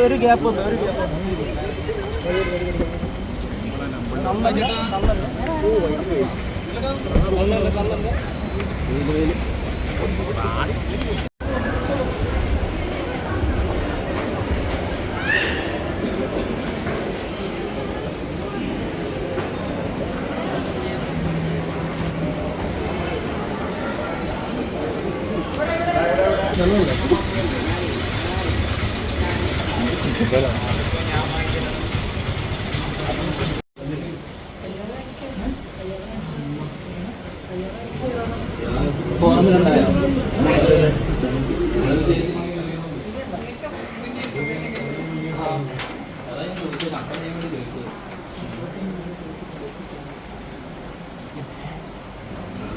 ഒരു ഗ്യാപ്പ്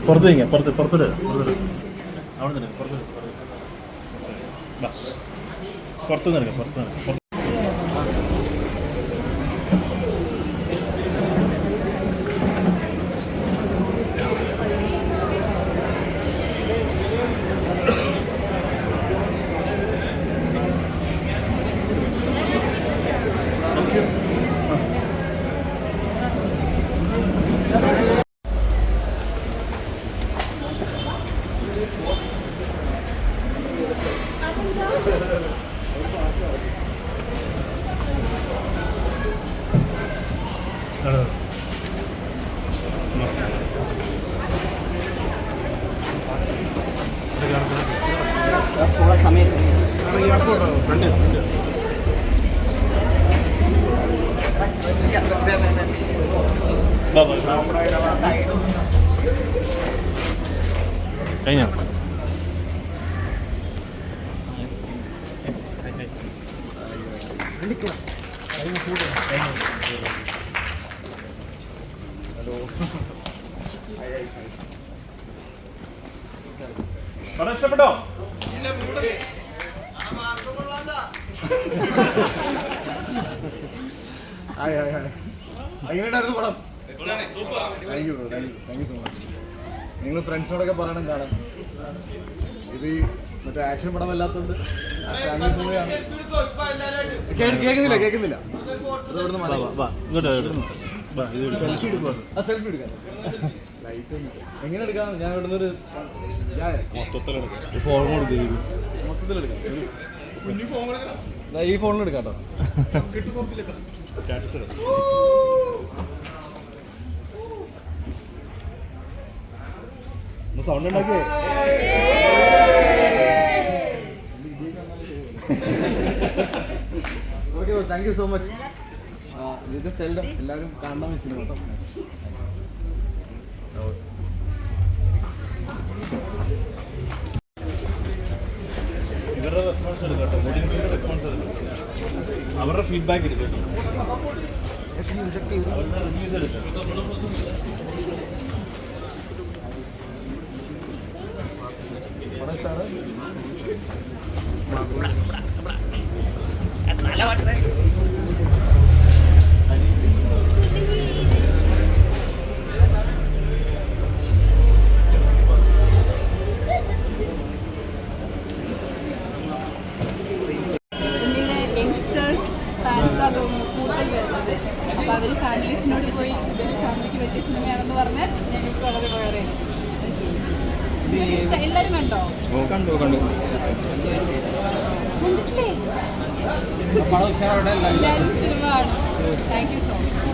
പുറത്ത് നിൽക്കാം പുറത്തോട്ട് അവിടെ നിന്ന് പുറത്തു നിൽക്കാം थोड़ा समय കഴിഞ്ഞോ പടം ഇഷ്ടപ്പെട്ടോ? എങ്ങനെയുണ്ടായിരുന്നു പടം? Thank you so much. നിങ്ങൾ ഫ്രണ്ട്സിനോടൊക്കെ പറയണം കാണാൻ. ഇത് മറ്റേ ആക്ഷൻ പടം അല്ലാത്തതുകൊണ്ട് ഫാമിലി മൂവിയാണ്. കേൾക്കുന്നില്ല സെൽഫി എടുക്കാം. ലൈറ്റ് എങ്ങനെ എടുക്കാം? ഞാൻ ഇവിടുന്നൊരു മൊത്തത്തിലെടുക്കാം. ഈ ഫോണിലെടുക്കാം കേട്ടോ. സൗണ്ട് ഉണ്ടാക്കിയേ. Okay, thank you so much. Just tell them എല്ലാവരും കാണണം ഈ സിനിമ. ഇവരുടെ റെസ്പോൺസ് എടുക്കട്ടോ, ഓഡിയൻസിന്റെ റെസ്പോൺസ് എടുക്കും, അവരുടെ ഫീഡ്ബാക്ക് എടുക്കട്ടോ, അവരുടെ റിവ്യൂസ് എടുക്കാം. കൂടുതൽ വരുന്നത്. അപ്പോൾ അവർ ഫാമിലീസിനോട് പോയി ഇതൊരു ഫാമിലിക്ക് പറ്റിയ സിനിമയാണെന്ന് പറഞ്ഞാൽ ഞങ്ങൾക്ക് വളരെ ഉപകാരമായിരുന്നു. എല്ലാവരും കണ്ടോ? എല്ലാവരും സിനിമ കാണും. Thank you so much.